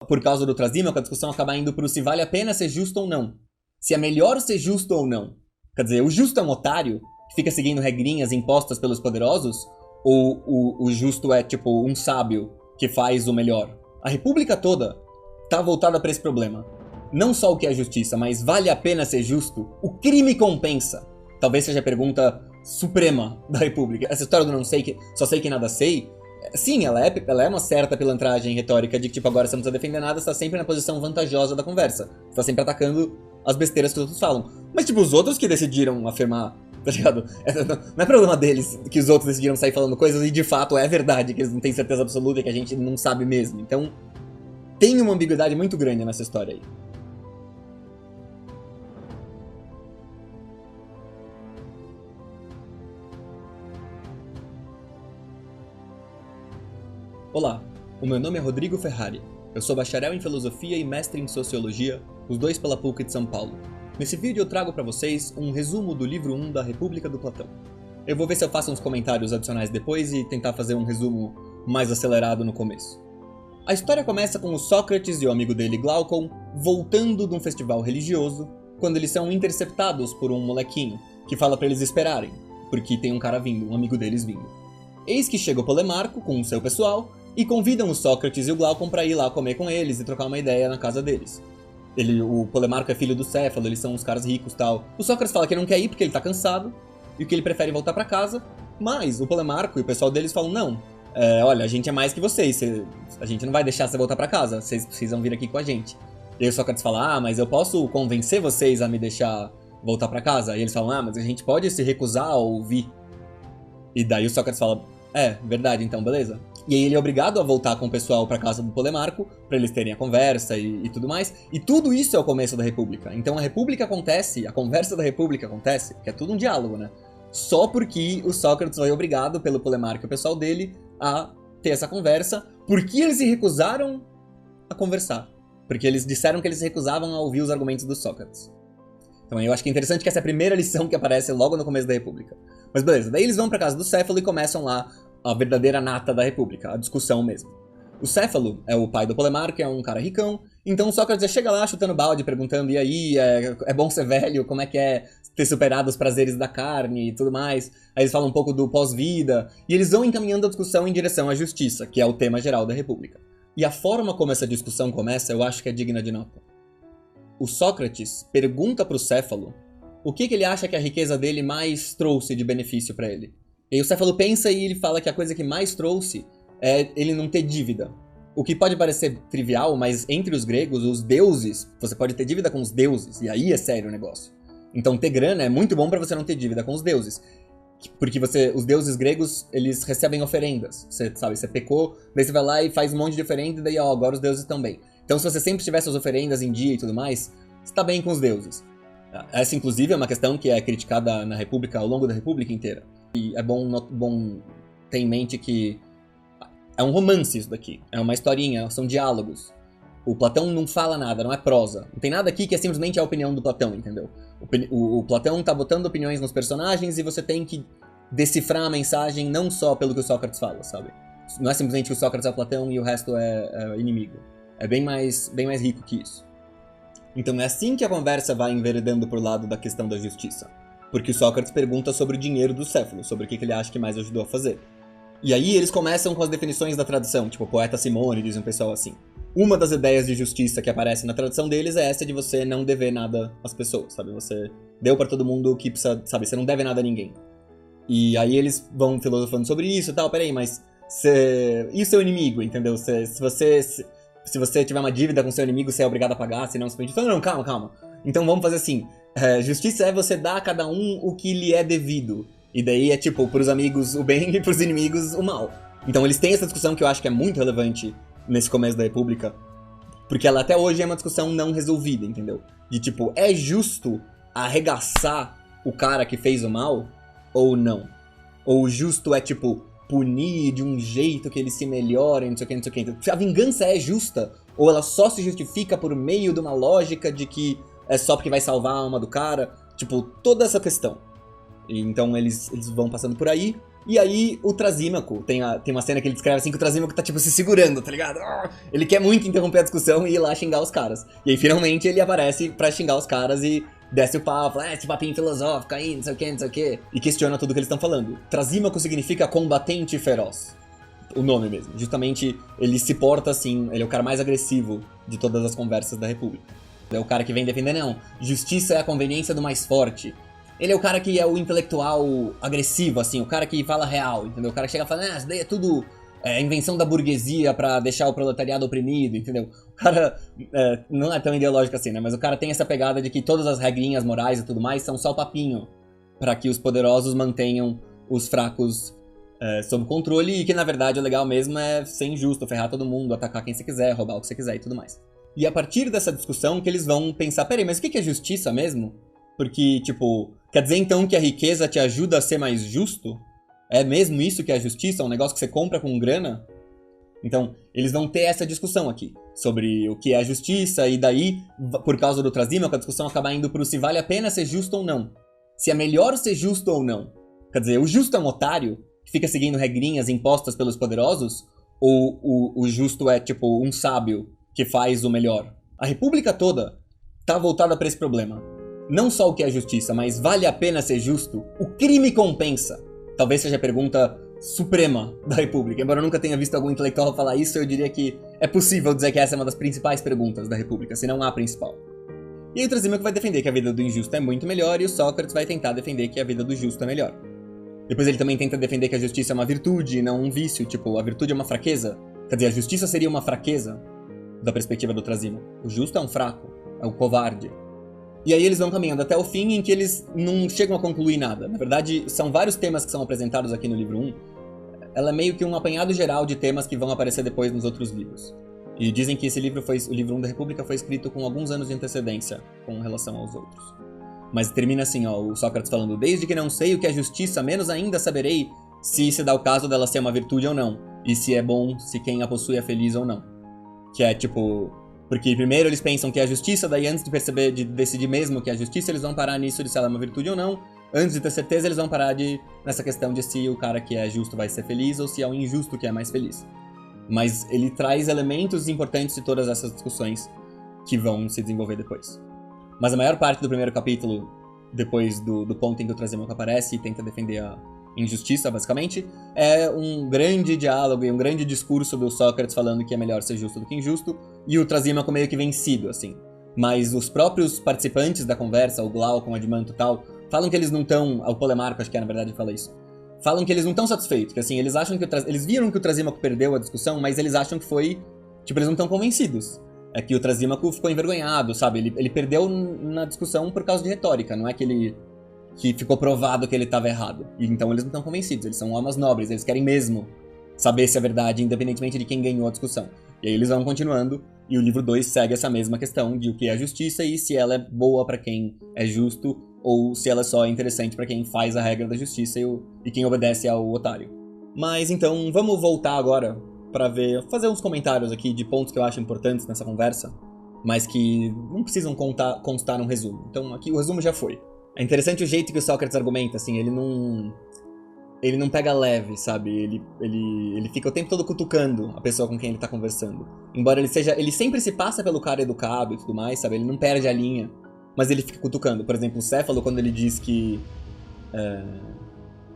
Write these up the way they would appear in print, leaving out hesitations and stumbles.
por causa do Trasímaco, a discussão acaba indo pro se vale a pena ser justo ou não. Se é melhor ser justo ou não. Quer dizer, o justo é um otário que fica seguindo regrinhas impostas pelos poderosos? Ou o justo é, tipo, um sábio que faz o melhor? A república toda tá voltada pra esse problema. Não só o que é justiça, mas vale a pena ser justo? O crime compensa? Talvez seja a pergunta suprema da república. Essa história do não sei, só sei que nada sei... Sim, ela é uma certa pilantragem retórica de que, tipo, agora você não precisa defender nada, você tá sempre na posição vantajosa da conversa. Você tá sempre atacando as besteiras que os outros falam. Mas, tipo, os outros que decidiram afirmar, tá ligado? Não é problema deles que os outros decidiram sair falando coisas e, de fato, é verdade, que eles não têm certeza absoluta e que a gente não sabe mesmo. Então, tem uma ambiguidade muito grande nessa história aí. Olá, o meu nome é Rodrigo Ferrari. Eu sou bacharel em Filosofia e mestre em Sociologia, os dois pela PUC de São Paulo. Nesse vídeo eu trago para vocês um resumo do livro 1 da República do Platão. Eu vou ver se eu faço uns comentários adicionais depois e tentar fazer um resumo mais acelerado no começo. A história começa com o Sócrates e o amigo dele Glaucon voltando de um festival religioso quando eles são interceptados por um molequinho que fala para eles esperarem, porque tem um cara vindo, um amigo deles vindo. Eis que chega o Polemarco com o seu pessoal e convidam o Sócrates e o Glaucon para ir lá comer com eles e trocar uma ideia na casa deles. O Polemarco é filho do Céfalo, eles são uns caras ricos e tal. O Sócrates fala que não quer ir porque ele tá cansado e que ele prefere voltar para casa, mas o Polemarco e o pessoal deles falam, não, olha, a gente é mais que vocês, a gente não vai deixar você voltar para casa, vocês precisam vir aqui com a gente. E aí o Sócrates fala, mas eu posso convencer vocês a me deixar voltar para casa? E eles falam, mas a gente pode se recusar a ouvir. E daí o Sócrates fala, verdade, então, beleza. E aí ele é obrigado a voltar com o pessoal pra casa do Polemarco, pra eles terem a conversa e tudo mais. E tudo isso é o começo da República. Então a República acontece, a conversa da República acontece, que é tudo um diálogo, né? Só porque o Sócrates foi obrigado pelo Polemarco e o pessoal dele a ter essa conversa, porque eles se recusaram a conversar. Porque eles disseram que eles se recusavam a ouvir os argumentos do Sócrates. Então eu acho que é interessante que essa é a primeira lição que aparece logo no começo da República. Mas beleza, daí eles vão pra casa do Céfalo e começam lá a verdadeira nata da República, a discussão mesmo. O Céfalo é o pai do Polemarco, é um cara ricão, então o Sócrates chega lá chutando balde, perguntando, e aí, é bom ser velho? Como é que é ter superado os prazeres da carne e tudo mais? Aí eles falam um pouco do pós-vida, e eles vão encaminhando a discussão em direção à justiça, que é o tema geral da República. E a forma como essa discussão começa, eu acho que é digna de nota. O Sócrates pergunta pro Céfalo o que ele acha que a riqueza dele mais trouxe de benefício pra ele. E aí o Céfalo pensa e ele fala que a coisa que mais trouxe é ele não ter dívida. O que pode parecer trivial, mas entre os gregos, os deuses, você pode ter dívida com os deuses, e aí é sério o negócio. Então ter grana é muito bom pra você não ter dívida com os deuses. Porque os deuses gregos, eles recebem oferendas. Você pecou, daí você vai lá e faz um monte de oferenda, e daí agora os deuses estão bem. Então se você sempre tiver suas oferendas em dia e tudo mais, você tá bem com os deuses. Essa inclusive é uma questão que é criticada na República ao longo da República inteira. E é bom ter em mente que é um romance isso daqui, é uma historinha, são diálogos. O Platão não fala nada, não é prosa. Não tem nada aqui que é simplesmente a opinião do Platão, entendeu? O Platão tá botando opiniões nos personagens e você tem que decifrar a mensagem não só pelo que o Sócrates fala, sabe? Não é simplesmente que o Sócrates é o Platão e o resto é inimigo. É bem mais rico que isso. Então é assim que a conversa vai enveredando pro lado da questão da justiça. Porque o Sócrates pergunta sobre o dinheiro do Céfalo, sobre o que ele acha que mais ajudou a fazer. E aí eles começam com as definições da tradição, tipo o poeta Simone diz um pessoal assim. Uma das ideias de justiça que aparece na tradição deles é essa de você não dever nada às pessoas, sabe? Você deu pra todo mundo o que precisa, sabe? Você não deve nada a ninguém. E aí eles vão filosofando sobre isso e tal, peraí, mas e o seu inimigo, entendeu? Se você tiver uma dívida com seu inimigo, você é obrigado a pagar, senão você pode... Não, calma. Então vamos fazer assim. Justiça é você dar a cada um o que lhe é devido. E daí é tipo, pros amigos o bem e pros inimigos o mal. Então eles têm essa discussão que eu acho que é muito relevante nesse começo da República. Porque ela até hoje é uma discussão não resolvida, entendeu? De tipo, é justo arregaçar o cara que fez o mal ou não? Ou o justo é tipo, punir de um jeito que ele se melhore, não sei o que, não sei o que. Então, a vingança é justa? Ou ela só se justifica por meio de uma lógica de que é só porque vai salvar a alma do cara? Tipo, toda essa questão. E então eles vão passando por aí, E aí, o Trasímaco, tem uma cena que ele descreve assim, que o Trasímaco tá, tipo, se segurando, tá ligado? Ele quer muito interromper a discussão e ir lá xingar os caras. E aí, finalmente, ele aparece pra xingar os caras e desce o papo, fala, esse papinho filosófico aí, não sei o que, e questiona tudo que eles estão falando. Trasímaco significa combatente feroz. O nome mesmo. Justamente, ele se porta assim, ele é o cara mais agressivo de todas as conversas da República. É o cara que vem defender, não, justiça é a conveniência do mais forte. Ele é o cara que é o intelectual agressivo, assim, o cara que fala real, entendeu? O cara que chega e fala, isso daí é tudo invenção da burguesia pra deixar o proletariado oprimido, entendeu? O cara não é tão ideológico assim, né? Mas o cara tem essa pegada de que todas as regrinhas morais e tudo mais são só papinho pra que os poderosos mantenham os fracos sob controle e que, na verdade, o legal mesmo é ser injusto, ferrar todo mundo, atacar quem você quiser, roubar o que você quiser e tudo mais. E a partir dessa discussão que eles vão pensar, peraí, mas o que é justiça mesmo? Porque, tipo, quer dizer então que a riqueza te ajuda a ser mais justo? É mesmo isso que é a justiça? Um negócio que você compra com grana? Então, eles vão ter essa discussão aqui, sobre o que é a justiça, e daí, por causa do Trasímaco, a discussão acaba indo pro se vale a pena ser justo ou não. Se é melhor ser justo ou não. Quer dizer, o justo é um otário, que fica seguindo regrinhas impostas pelos poderosos, ou o justo é, tipo, um sábio que faz o melhor? A república toda tá voltada pra esse problema. Não só o que é justiça, mas vale a pena ser justo? O crime compensa? Talvez seja a pergunta suprema da República. Embora eu nunca tenha visto algum intelectual falar isso, eu diria que é possível dizer que essa é uma das principais perguntas da República, se não a principal. E aí o Trasímaco vai defender que a vida do injusto é muito melhor, e o Sócrates vai tentar defender que a vida do justo é melhor. Depois ele também tenta defender que a justiça é uma virtude, não um vício, tipo, a virtude é uma fraqueza. Quer dizer, a justiça seria uma fraqueza, da perspectiva do Trasímaco. O justo é um fraco, é um covarde. E aí eles vão caminhando até o fim, em que eles não chegam a concluir nada. Na verdade, são vários temas que são apresentados aqui no livro 1. Ela é meio que um apanhado geral de temas que vão aparecer depois nos outros livros. E dizem que esse livro o livro 1 da República foi escrito com alguns anos de antecedência com relação aos outros. Mas termina assim, ó, o Sócrates falando, desde que não sei o que é justiça, menos ainda saberei se se dá o caso dela ser uma virtude ou não. E se é bom, se quem a possui é feliz ou não. Que é tipo... Porque primeiro eles pensam que é a justiça, daí antes de perceber, de decidir mesmo que é a justiça, eles vão parar nisso de se ela é uma virtude ou não. Antes de ter certeza, eles vão parar nessa questão de se o cara que é justo vai ser feliz ou se é o injusto que é mais feliz. Mas ele traz elementos importantes de todas essas discussões que vão se desenvolver depois. Mas a maior parte do primeiro capítulo, depois do ponto em que o Trasímaco aparece e tenta defender a injustiça, basicamente, é um grande diálogo e um grande discurso do Sócrates falando que é melhor ser justo do que injusto, e o Trasímaco meio que vencido, assim. Mas os próprios participantes da conversa, o Glaucon, o Admanto e tal, falam que eles não estão... O Polemarco, acho que na verdade, fala isso. Falam que eles não estão satisfeitos, que assim, eles acham que eles viram que o Trasímaco perdeu a discussão, mas eles acham que foi... Tipo, eles não estão convencidos. É que o Trasímaco ficou envergonhado, sabe? Ele perdeu na discussão por causa de retórica, não é que ficou provado que ele estava errado. E então eles não estão convencidos, eles são almas nobres, eles querem mesmo saber se é verdade, independentemente de quem ganhou a discussão. E aí eles vão continuando, e o livro 2 segue essa mesma questão de o que é justiça e se ela é boa pra quem é justo, ou se ela só é interessante pra quem faz a regra da justiça e quem obedece ao otário. Mas então, vamos voltar agora pra fazer uns comentários aqui de pontos que eu acho importantes nessa conversa, mas que não precisam constar num resumo. Então aqui o resumo já foi. É interessante o jeito que o Sócrates argumenta, assim, ele não pega leve, sabe? Ele fica o tempo todo cutucando a pessoa com quem ele tá conversando. Embora ele sempre se passa pelo cara educado e tudo mais, sabe? Ele não perde a linha, mas ele fica cutucando. Por exemplo, o Céfalo, quando ele diz que...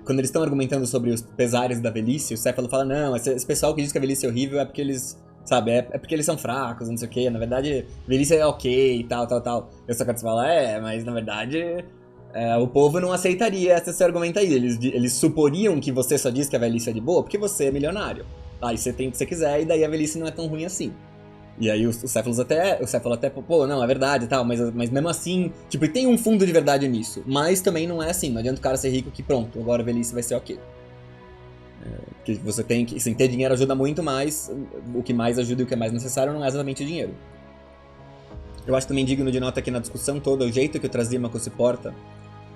quando eles estão argumentando sobre os pesares da velhice, o Céfalo fala, não, esse pessoal que diz que a velhice é horrível é porque eles... Sabe, é porque eles são fracos, não sei o quê. Na verdade, velhice é ok e tal. E o Sócrates fala, mas na verdade... o povo não aceitaria esse argumento aí. Eles suporiam que você só diz que a velhice é de boa porque você é milionário. Aí você tem o que você quiser e daí a velhice não é tão ruim assim. E aí o Céfalo até, pô, não, é verdade e tal, mas mesmo assim, tipo, tem um fundo de verdade nisso. Mas também não é assim, não adianta o cara ser rico que pronto, agora a velhice vai ser ok. Que você tem que, sim, ter dinheiro ajuda muito, mas o que mais ajuda e o que é mais necessário não é exatamente o dinheiro. Eu acho também digno de nota aqui na discussão toda, o jeito que o Trasímaco se porta.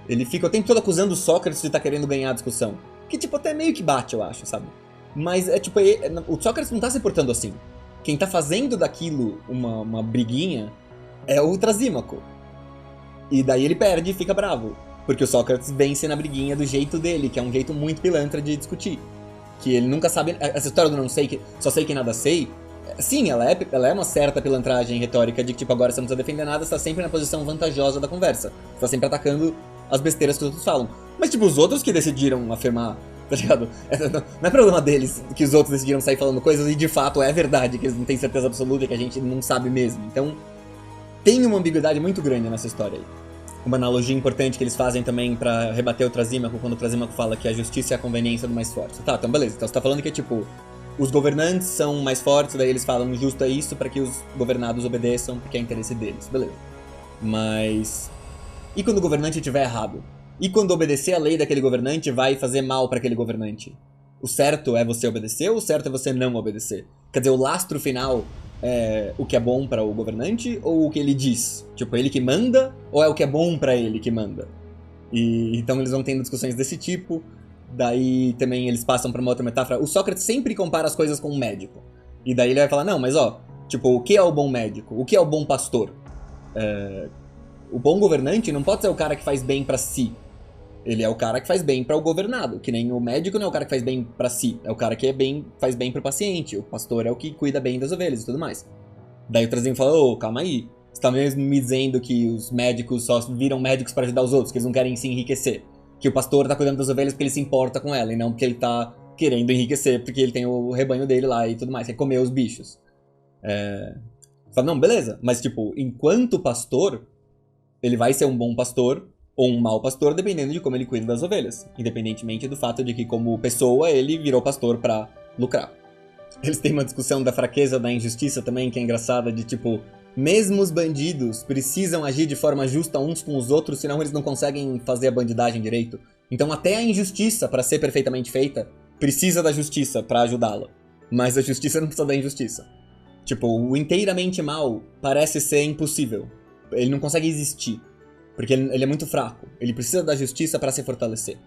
Ele fica o tempo todo acusando o Sócrates de estar querendo ganhar a discussão. Que, tipo, até meio que bate, eu acho, sabe? Mas, tipo, o Sócrates não tá se portando assim. Quem tá fazendo daquilo uma briguinha é o Trasímaco. E daí ele perde e fica bravo. Porque o Sócrates vence na briguinha do jeito dele, que é um jeito muito pilantra de discutir. Que ele nunca sabe... Essa história do não sei, só sei que nada sei... Sim, ela é uma certa pilantragem retórica de que, tipo, agora você não precisa defender nada, você tá sempre na posição vantajosa da conversa. Você tá sempre atacando as besteiras que os outros falam. Mas, tipo, os outros que decidiram afirmar, tá ligado? Não é problema deles que os outros decidiram sair falando coisas e, de fato, é verdade, que eles não têm certeza absoluta e que a gente não sabe mesmo. Então, tem uma ambiguidade muito grande nessa história aí. Uma analogia importante que eles fazem também pra rebater o Trasímaco, quando o Trasímaco fala que a justiça é a conveniência do mais forte. Tá, então beleza. Então você tá falando que, tipo, os governantes são mais fortes, daí eles falam justo é isso pra que os governados obedeçam, porque é interesse deles. Beleza. Mas... e quando o governante estiver errado? E quando obedecer a lei daquele governante vai fazer mal pra aquele governante? O certo é você obedecer ou o certo é você não obedecer? Quer dizer, o lastro final é o que é bom para o governante ou o que ele diz? Tipo, ele que manda ou é o que é bom para ele que manda? E então eles vão tendo discussões desse tipo. Daí também eles passam pra uma outra metáfora. O Sócrates sempre compara as coisas com um médico. E daí ele vai falar, não, mas ó, tipo, o que é o bom médico? O que é o bom pastor? O bom governante não pode ser o cara que faz bem pra si. Ele é o cara que faz bem para o governado, que nem o médico não é o cara que faz bem para si, é o cara que faz bem pro paciente, o pastor é o que cuida bem das ovelhas e tudo mais. Daí o Trazinho fala, ô, calma aí, você tá mesmo me dizendo que os médicos só viram médicos para ajudar os outros, que eles não querem se enriquecer, que o pastor tá cuidando das ovelhas porque ele se importa com ela, e não porque ele tá querendo enriquecer, porque ele tem o rebanho dele lá e tudo mais, quer comer os bichos. Fala, não, beleza, mas tipo, enquanto pastor, ele vai ser um bom pastor, ou um mau pastor, dependendo de como ele cuida das ovelhas. Independentemente do fato de que, como pessoa, ele virou pastor pra lucrar. Eles têm uma discussão da fraqueza, da injustiça também, que é engraçada, de tipo... mesmo os bandidos precisam agir de forma justa uns com os outros, senão eles não conseguem fazer a bandidagem direito. Então até a injustiça, pra ser perfeitamente feita, precisa da justiça pra ajudá-la. Mas a justiça não precisa da injustiça. Tipo, o inteiramente mal parece ser impossível. Ele não consegue existir. Porque ele é muito fraco. Ele precisa da justiça pra se fortalecer.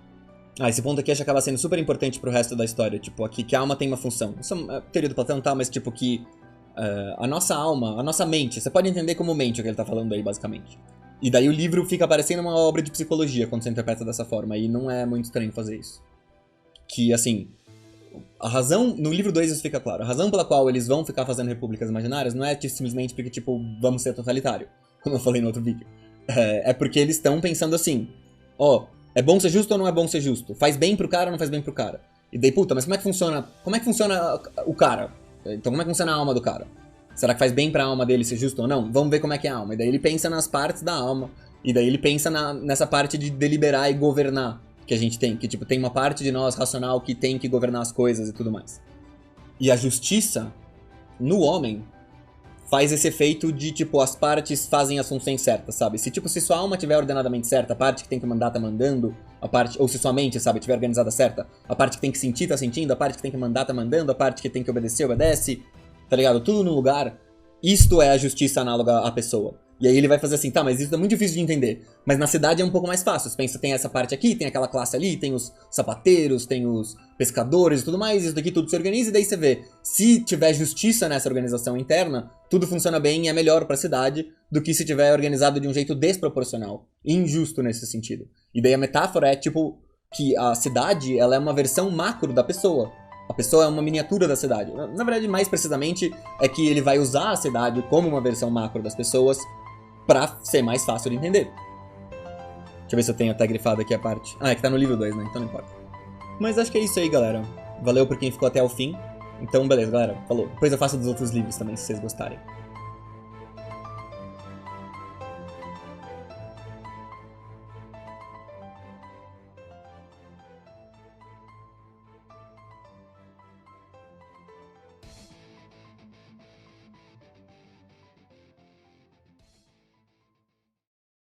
Esse ponto aqui acho que acaba sendo super importante pro resto da história. Tipo, aqui que a alma tem uma função. Isso é a teoria do Platão, tá? Mas tipo que a nossa alma, a nossa mente, você pode entender como mente o que ele tá falando aí, basicamente. E daí o livro fica parecendo uma obra de psicologia quando você interpreta dessa forma. E não é muito estranho fazer isso. Que, assim... a razão... no livro 2 isso fica claro. A razão pela qual eles vão ficar fazendo repúblicas imaginárias não é simplesmente porque, tipo, vamos ser totalitário. Como eu falei no outro vídeo. É porque eles estão pensando assim, ó, é bom ser justo ou não é bom ser justo? Faz bem pro cara ou não faz bem pro cara? E daí, puta, mas como é que funciona o cara? Então como é que funciona a alma do cara? Será que faz bem pra alma dele ser justo ou não? Vamos ver como é que é a alma. E daí ele pensa nas partes da alma, e daí ele pensa nessa parte de deliberar e governar que a gente tem. Que, tipo, tem uma parte de nós racional que tem que governar as coisas e tudo mais. E a justiça, no homem... faz esse efeito de, tipo, as partes fazem as funções certas, sabe? Se, tipo, se sua alma tiver ordenadamente certa, a parte que tem que mandar tá mandando, a parte... ou se sua mente, sabe, tiver organizada certa, a parte que tem que sentir tá sentindo, a parte que tem que mandar tá mandando, a parte que tem que obedecer, obedece, tá ligado? Tudo no lugar. Isto é a justiça análoga à pessoa. E aí ele vai fazer assim, tá, mas isso é muito difícil de entender. Mas na cidade é um pouco mais fácil. Você pensa, tem essa parte aqui, tem aquela classe ali, tem os sapateiros, tem os pescadores e tudo mais, isso daqui tudo se organiza e daí você vê. Se tiver justiça nessa organização interna, tudo funciona bem e é melhor pra cidade do que se tiver organizado de um jeito desproporcional. Injusto nesse sentido. E daí a metáfora é, tipo, que a cidade, ela é uma versão macro da pessoa. A pessoa é uma miniatura da cidade. Na verdade, mais precisamente, é que ele vai usar a cidade como uma versão macro das pessoas pra ser mais fácil de entender. Deixa eu ver se eu tenho até grifado aqui a parte. É que tá no livro 2, né? Então não importa. Mas acho que é isso aí, galera. Valeu por quem ficou até o fim. Então, beleza, galera. Falou. Depois eu faço dos outros livros também, se vocês gostarem.